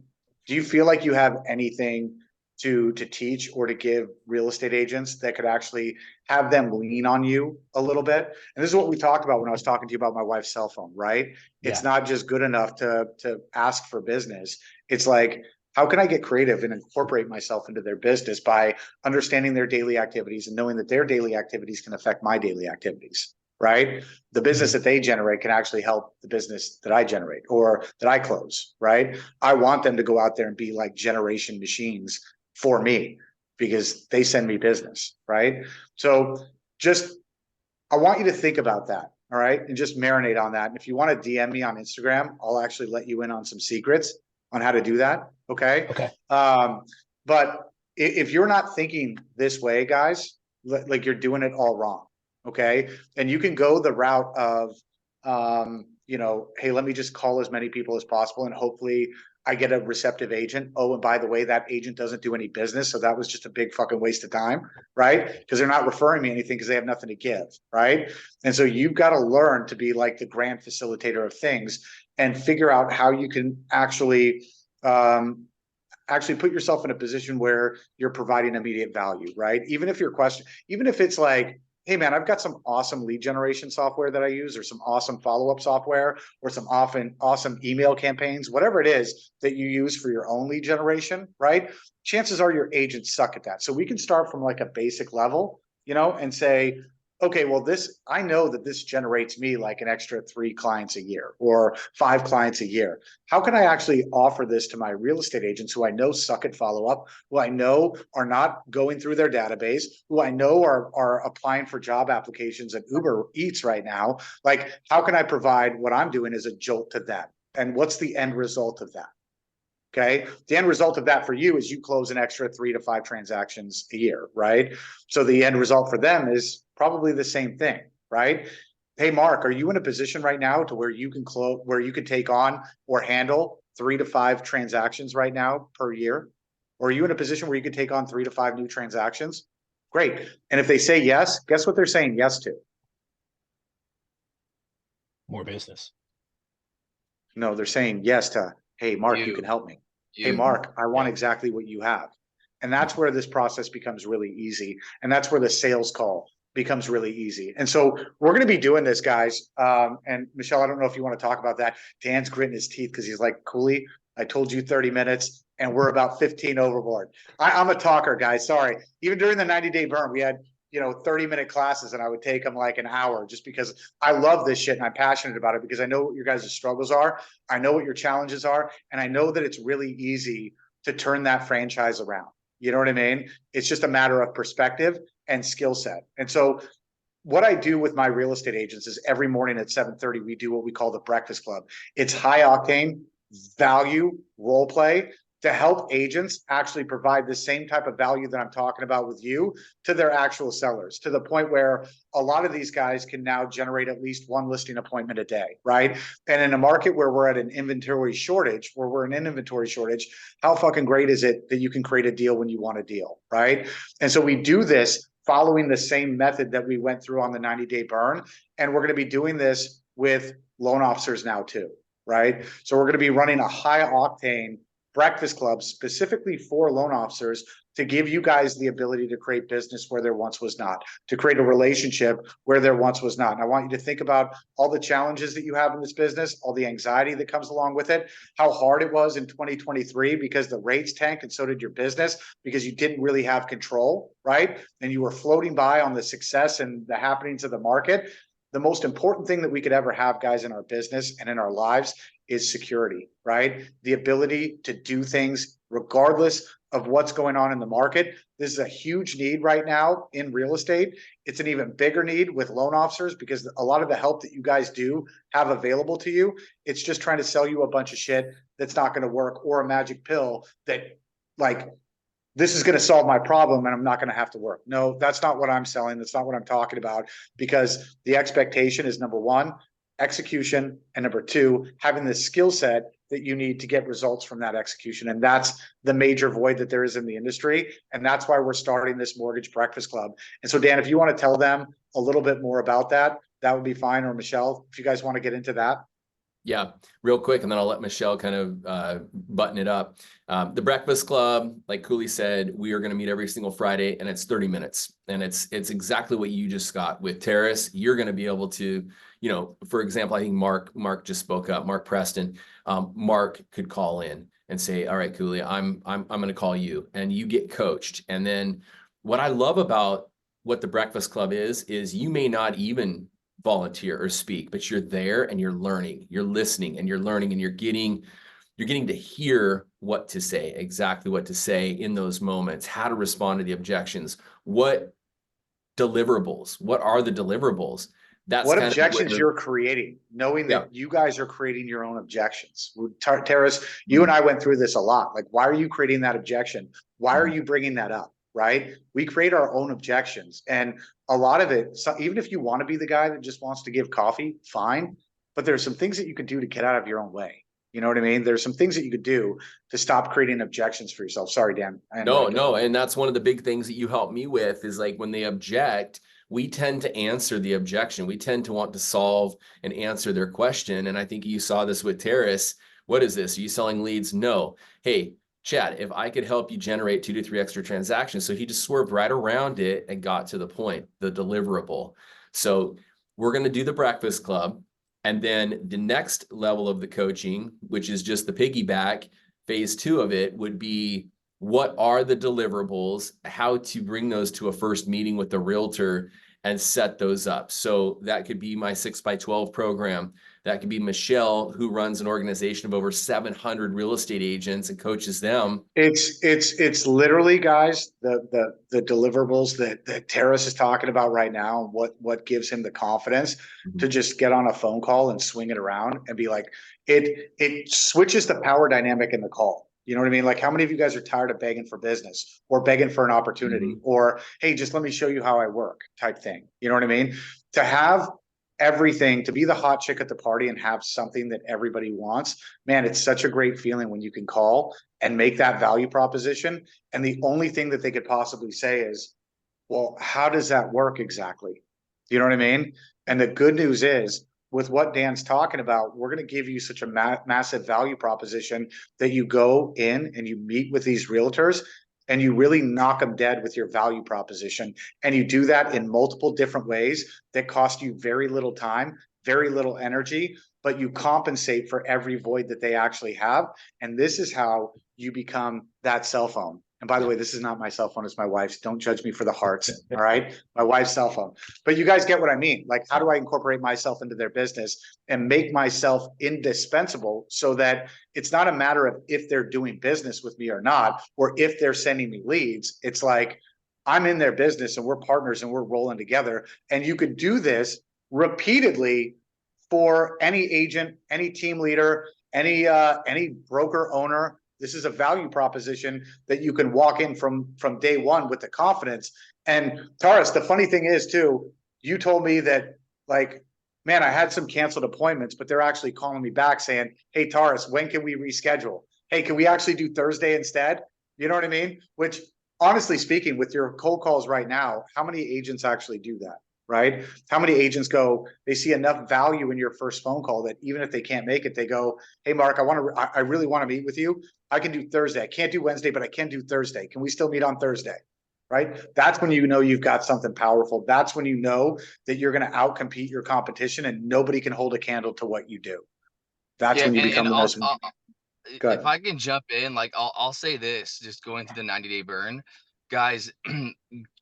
Do you feel like you have anything to teach or to give real estate agents that could actually have them lean on you a little bit? And this is what we talked about when I was talking to you about my wife's cell phone, right? It's not just good enough to ask for business. It's like, how can I get creative and incorporate myself into their business by understanding their daily activities and knowing that their daily activities can affect my daily activities, right? The business that they generate can actually help the business that I generate or that I close, right? I want them to go out there and be like generation machines for me because they send me business, right? So just, I want you to think about that, all right? And just marinate on that. And if you want to DM me on Instagram, I'll actually let you in on some secrets on how to do that, okay? Okay. But if you're not thinking this way, guys, like you're doing it all wrong, okay? And you can go the route of, hey, let me just call as many people as possible and hopefully I get a receptive agent. Oh, and by the way, that agent doesn't do any business. So that was just a big fucking waste of time, right? Because they're not referring me anything because they have nothing to give, right? And so you've got to learn to be like the grand facilitator of things and figure out how you can actually put yourself in a position where you're providing immediate value, right? Even if it's like, hey man, I've got some awesome lead generation software that I use, or some awesome follow-up software, or some awesome email campaigns, whatever it is that you use for your own lead generation, right? Chances are your agents suck at that. So we can start from like a basic level, and say, okay, well, I know that this generates me like an extra 3 clients a year or 5 clients a year. How can I actually offer this to my real estate agents who I know suck at follow-up, who I know are not going through their database, who I know are applying for job applications at Uber Eats right now? Like, how can I provide what I'm doing as a jolt to them? And what's the end result of that? Okay. The end result of that for you is you close an extra 3 to 5 transactions a year, right? So the end result for them is probably the same thing, right? Hey, Mark, are you in a position right now to where you can take on or handle 3 to 5 transactions right now per year? Or are you in a position where you could take on 3 to 5 new transactions? Great. And if they say yes, guess what they're saying yes to? More business. No, they're saying yes to, hey, Mark, you can help me. Hey, Mark, I want exactly what you have. And that's where this process becomes really easy. And that's where the sales call becomes really easy. And so we're going to be doing this, guys. And Michelle, I don't know if you want to talk about that. Dan's gritting his teeth because he's like, Cooley, I told you 30 minutes and we're about 15 overboard. I'm a talker, guys. Sorry. Even during the 90-day burn, we had 30-minute classes and I would take them like an hour just because I love this shit and I'm passionate about it because I know what your guys' struggles are. I know what your challenges are. And I know that it's really easy to turn that franchise around. You know what I mean? It's just a matter of perspective and skill set. And so what I do with my real estate agents is every morning at 7:30, we do what we call the Breakfast Club. It's high octane value role play to help agents actually provide the same type of value that I'm talking about with you to their actual sellers, to the point where a lot of these guys can now generate at least 1 listing appointment a day, right? And in a market where we're at an inventory shortage, how fucking great is it that you can create a deal when you want a deal, right? And so we do this following the same method that we went through on the 90-day burn. And we're going to be doing this with loan officers now too, right? So we're going to be running a high octane breakfast club specifically for loan officers to give you guys the ability to create business where there once was not, to create a relationship where there once was not. And I want you to think about all the challenges that you have in this business, all the anxiety that comes along with it, how hard it was in 2023 because the rates tanked and so did your business because you didn't really have control, right? And you were floating by on the success and the happenings of the market. The most important thing that we could ever have, guys, in our business and in our lives is security, right? The ability to do things regardless of what's going on in the market. This is a huge need right now in real estate. It's an even bigger need with loan officers because a lot of the help that you guys do have available to you, it's just trying to sell you a bunch of shit that's not going to work, or a magic pill that, like, this is going to solve my problem and I'm not going to have to work. No, that's not what I'm selling. That's not what I'm talking about, because the expectation is, number one, execution, and number two, having the skill set that you need to get results from that execution. And that's the major void that there is in the industry. And that's why we're starting this Mortgage Breakfast Club. And so, Dan, if you want to tell them a little bit more about that, that would be fine. Or Michelle, if you guys want to get into that. Yeah, real quick, and then I'll let Michelle kind of button it up. The Breakfast Club, like Cooley said, we are going to meet every single Friday, and it's 30 minutes. And it's exactly what you just got with Terrace. You're going to be able to, you know, for example, I think Mark just spoke up, Mark Preston. Mark could call in and say, all right, Cooley, I'm going to call you, and you get coached. And then what I love about what the Breakfast Club is you may not even volunteer or speak, but you're there and you're learning, you're listening and you're learning, and you're getting to hear what to say, exactly what to say in those moments, how to respond to the objections, what are the deliverables. That's what objections you're creating, knowing that you guys are creating your own objections. Terrace, you and I went through this a lot. Like, why are you creating that objection? Why are you bringing that up? Right? We create our own objections. And a lot of it, so even if you want to be the guy that just wants to give coffee, fine. But there's some things that you could do to get out of your own way. You know what I mean? There's some things that you could do to stop creating objections for yourself. Sorry, Dan. No. And that's one of the big things that you help me with is, like, when they object, we tend to answer the objection. We tend to want to solve and answer their question. And I think you saw this with Terrace. What is this? Are you selling leads? No. Hey, Chad, if I could help you generate 2 to 3 extra transactions. So he just swerved right around it and got to the point, the deliverable. So we're going to do the Breakfast Club. And then the next level of the coaching, which is just the piggyback, phase 2 of it would be, what are the deliverables, how to bring those to a first meeting with the realtor and set those up. So that could be my 6x12 program. That could be Michelle, who runs an organization of over 700 real estate agents and coaches them. It's literally, guys, the deliverables that Terrace is talking about right now. What gives him the confidence to just get on a phone call and swing it around and be like, it switches the power dynamic in the call. You know what I mean? Like, how many of you guys are tired of begging for business or begging for an opportunity or, hey, just let me show you how I work type thing? You know what I mean? To have everything, to be the hot chick at the party and have something that everybody wants, man, it's such a great feeling when you can call and make that value proposition. And the only thing that they could possibly say is, well, how does that work exactly? You know what I mean? And the good news is, with what Dan's talking about, we're going to give you such a massive value proposition that you go in and you meet with these realtors and you really knock them dead with your value proposition. And you do that in multiple different ways that cost you very little time, very little energy, but you compensate for every void that they actually have. And this is how you become that cell phone. And by the way, this is not my cell phone, it's my wife's. Don't judge me for the hearts. All right. My wife's cell phone. But you guys get what I mean. Like, how do I incorporate myself into their business and make myself indispensable so that it's not a matter of if they're doing business with me or not, or if they're sending me leads. It's like, I'm in their business and we're partners and we're rolling together. And you could do this repeatedly for any agent, any team leader, any broker owner. This is a value proposition that you can walk in from day one with the confidence. And Taurus, the funny thing is too, you told me that, like, man, I had some canceled appointments, but they're actually calling me back saying, hey, Taurus, when can we reschedule? Hey, can we actually do Thursday instead? You know what I mean? Which honestly speaking, with your cold calls right now, how many agents actually do that? Right? How many agents go, they see enough value in your first phone call that even if they can't make it, they go, hey, Mark, I really want to meet with you. I can do Thursday. I can't do Wednesday, but I can do Thursday. Can we still meet on Thursday? Right? That's when you know you've got something powerful. That's when you know that you're going to outcompete your competition and nobody can hold a candle to what you do. That's Yeah, when you become and the most if good. I can jump in, like I'll say this, just going through the 90-day burn, guys,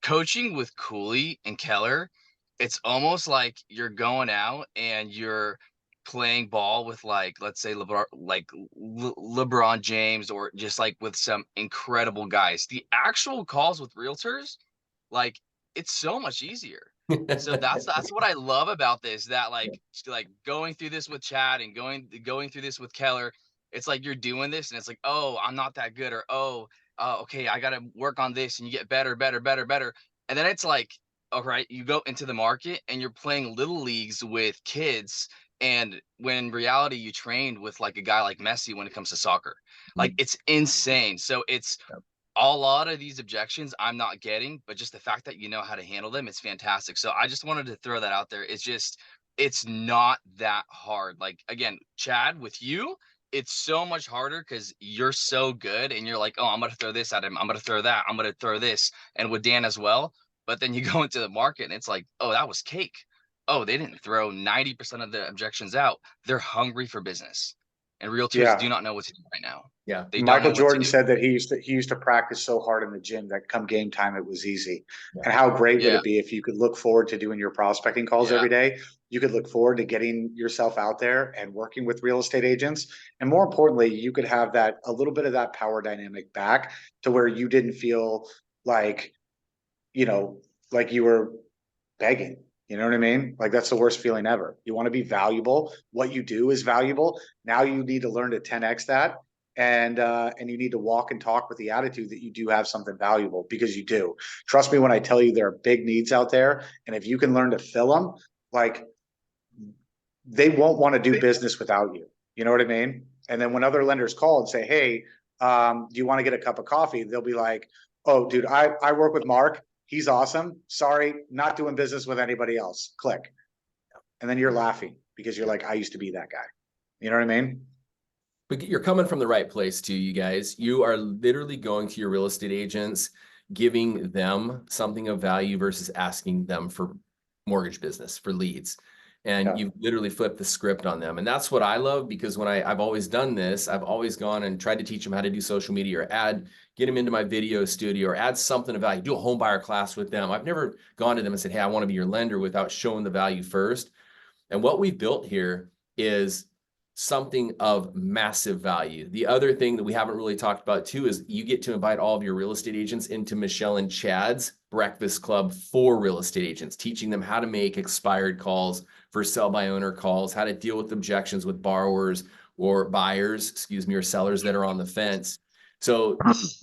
coaching with Cooley and Keller, it's almost like you're going out and you're playing ball with, like, let's say LeBron James, or just like with some incredible guys. The actual calls with realtors, like, it's so much easier. So that's what I love about this, that like going through this with Chad and going through this with Keller, it's like you're doing this and it's like, oh, I'm not that good, or oh, okay, I gotta work on this, and you get better, better, better, better. And then it's like, all right, you go into the market and you're playing little leagues with kids. And when in reality, you trained with like a guy like Messi when it comes to soccer. Like, it's insane. So it's a lot of these objections I'm not getting, but just the fact that you know how to handle them, it's fantastic. So I just wanted to throw that out there. It's not that hard. Like, again, Chad, with you, it's so much harder because you're so good and you're like, oh, I'm going to throw this at him. I'm going to throw that. I'm going to throw this. And with Dan as well. But then you go into the market and it's like, oh, that was cake. Oh, they didn't throw 90% of the objections out. They're hungry for business. And realtors do Yeah. not know what to do right now. Yeah. They don't Michael know what to Jordan do. said that he used to practice so hard in the gym that come game time it was easy. Yeah. And how great would Yeah. it be if you could look forward to doing your prospecting calls Yeah. every day? You could look forward to getting yourself out there and working with real estate agents. And more importantly, you could have that a little bit of that power dynamic back to where you didn't feel like, you know, like you were begging. You know what I mean? Like, that's the worst feeling ever. You want to be valuable. What you do is valuable. Now you need to learn to 10x that. And you need to walk and talk with the attitude that you do have something valuable, because you do. Trust me when I tell you there are big needs out there. And if you can learn to fill them, like, they won't want to do business without you. You know what I mean? And then when other lenders call and say, hey, do you want to get a cup of coffee? They'll be like, oh, dude, I work with Mark. He's awesome. Sorry, not doing business with anybody else. Click. And then you're laughing because you're like, I used to be that guy. You know what I mean? But you're coming from the right place too, you guys. You are literally going to your real estate agents, giving them something of value versus asking them for mortgage business, for leads. And Yeah. you've literally flipped the script on them. And that's what I love, because when I've always done this, I've always gone and tried to teach them how to do social media, or get them into my video studio, or add something of value, do a home buyer class with them. I've never gone to them and said, hey, I want to be your lender, without showing the value first. And what we've built here is something of massive value. The other thing that we haven't really talked about too is you get to invite all of your real estate agents into Michelle and Chad's breakfast club for real estate agents, teaching them how to make expired calls for sell by owner calls, how to deal with objections with borrowers or buyers, or sellers that are on the fence. So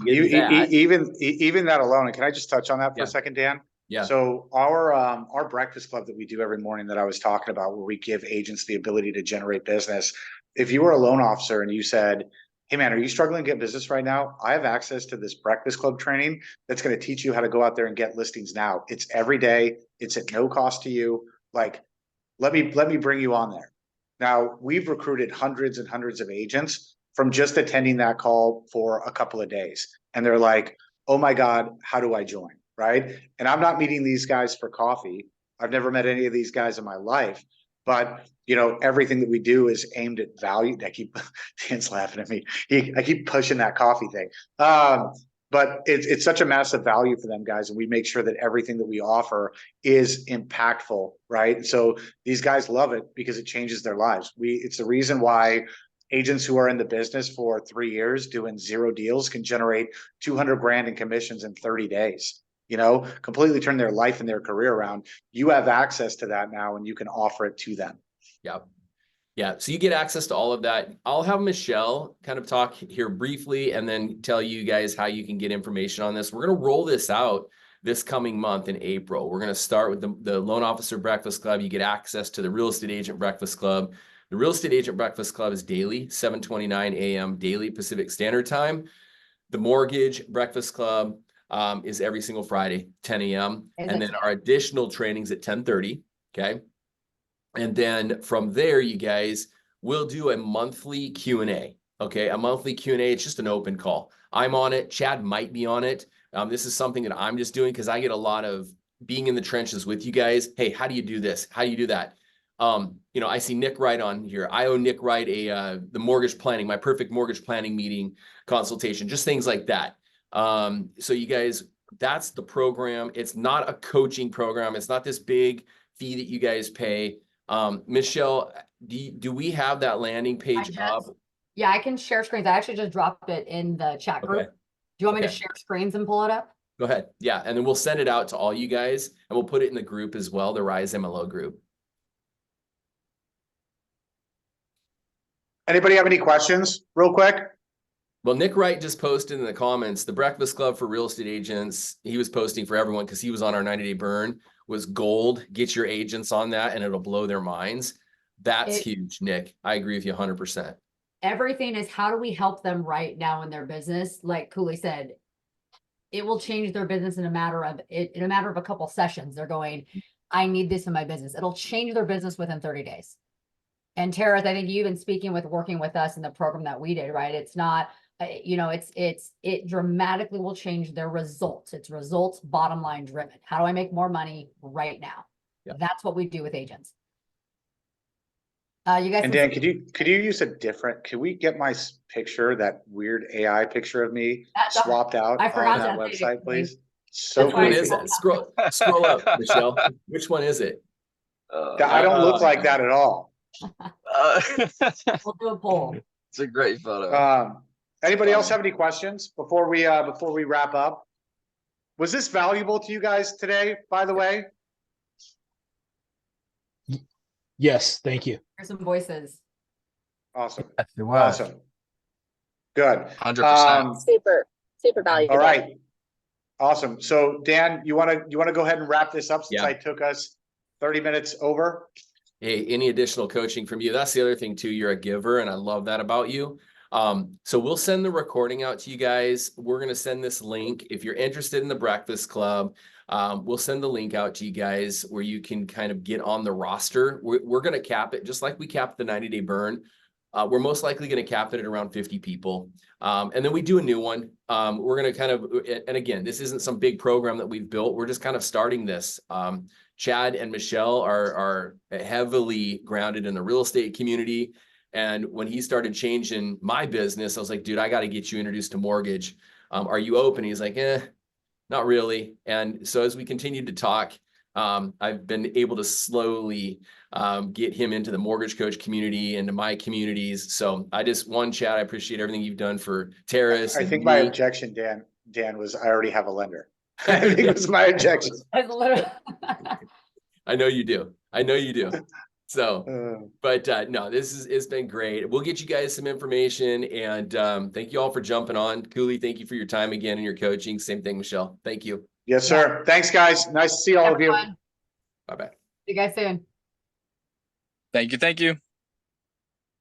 even that alone, and can I just touch on that for a second, Dan? Yeah. So our breakfast club that we do every morning that I was talking about, where we give agents the ability to generate business. If you were a loan officer and you said, hey man, are you struggling to get business right now? I have access to this breakfast club training that's going to teach you how to go out there and get listings now. It's every day. It's at no cost to you. Like, let me bring you on there. Now, we've recruited hundreds and hundreds of agents from just attending that call for a couple of days. And they're like, oh my God, how do I join? Right. And I'm not meeting these guys for coffee. I've never met any of these guys in my life, but everything that we do is aimed at value. Dan's laughing at me. I keep pushing that coffee thing. But it's such a massive value for them guys. And we make sure that everything that we offer is impactful, right? So these guys love it because it changes their lives. It's the reason why agents who are in the business for 3 years doing 0 deals can generate 200 grand in commissions in 30 days. Completely turn their life and their career around. You have access to that now, and you can offer it to them. Yep. Yeah. So you get access to all of that. I'll have Michelle kind of talk here briefly and then tell you guys how you can get information on this. We're going to roll this out this coming month in April. We're going to start with the Loan Officer Breakfast Club. You get access to the Real Estate Agent Breakfast Club. The Real Estate Agent Breakfast Club is daily, 7:29 a.m. daily Pacific Standard Time. The Mortgage Breakfast Club, is every single Friday, 10 a.m. Is And it? then our additional trainings at 10:30. Okay. And then from there, you guys will do a monthly Q&A. Okay. A monthly Q&A. It's just an open call. I'm on it. Chad might be on it. This is something that I'm just doing because I get a lot of being in the trenches with you guys. Hey, how do you do this? How do you do that? I see Nick Wright on here. I owe Nick Wright the mortgage planning, my perfect mortgage planning meeting consultation, just things like that. So you guys, that's the program. It's not a coaching program. It's not this big fee that you guys pay. Michelle, do we have that landing page up? Yeah, I can share screens. I actually just dropped it in the chat group. Okay. Do you want me to Okay. share screens and pull it up? Go ahead. Yeah. And then we'll send it out to all you guys and we'll put it in the group as well, the Rise MLO group. Anybody have any questions real quick? Well, Nick Wright just posted in the comments, the Breakfast Club for real estate agents. He was posting for everyone because he was on our 90-day burn, was gold. Get your agents on that and it'll blow their minds. That's huge, Nick. I agree with you 100%. Everything is how do we help them right now in their business? Like Cooley said, it will change their business in a matter of a couple sessions. They're going, I need this in my business. It'll change their business within 30 days. And Tara, I think you've been working with us in the program that we did, right? It's not, it dramatically will change their results. It's results bottom line driven. How do I make more money right now? Yeah. That's what we do with agents. You guys. And Dan, could you use could we get my picture, that weird AI picture of me swapped out I forgot on that to update it, website, please? That's Which one creepy. is that? Scroll up, Michelle. Which one is it? I don't look like that at all. We'll do a poll. It's a great photo. Anybody else have any questions before we wrap up? Was this valuable to you guys today, by the way? Yes, thank you. Here's some voices. Awesome. It was. Awesome. Good. 100%. Super valuable. All right. Awesome. So Dan, you want to go ahead and wrap this up since Yeah. I took us 30 minutes over? Hey, any additional coaching from you? That's the other thing too. You're a giver and I love that about you. So we'll send the recording out to you guys. We're going to send this link. If you're interested in the Breakfast Club, we'll send the link out to you guys where you can kind of get on the roster. We're going to cap it just like we capped the 90-day burn. We're most likely going to cap it at around 50 people. And then we do a new one. We're going to kind of, and again, this isn't some big program that we've built. We're just kind of starting this. Chad and Michelle are heavily grounded in the real estate community. And when he started changing my business, I was like, dude, I got to get you introduced to mortgage. Are you open? He's like, not really. And so as we continued to talk, I've been able to slowly get him into the mortgage coach community, into my communities. So Chad, I appreciate everything you've done for Terrace. I think my objection, Dan, was I already have a lender. I think it was my objection. I know you do. So, but no, it's been great. We'll get you guys some information and thank you all for jumping on. Cooley, thank you for your time again and your coaching. Same thing, Michelle. Thank you. Yes, sir. Thanks, guys. Nice to see all of you. Bye-bye. See you guys soon. Thank you.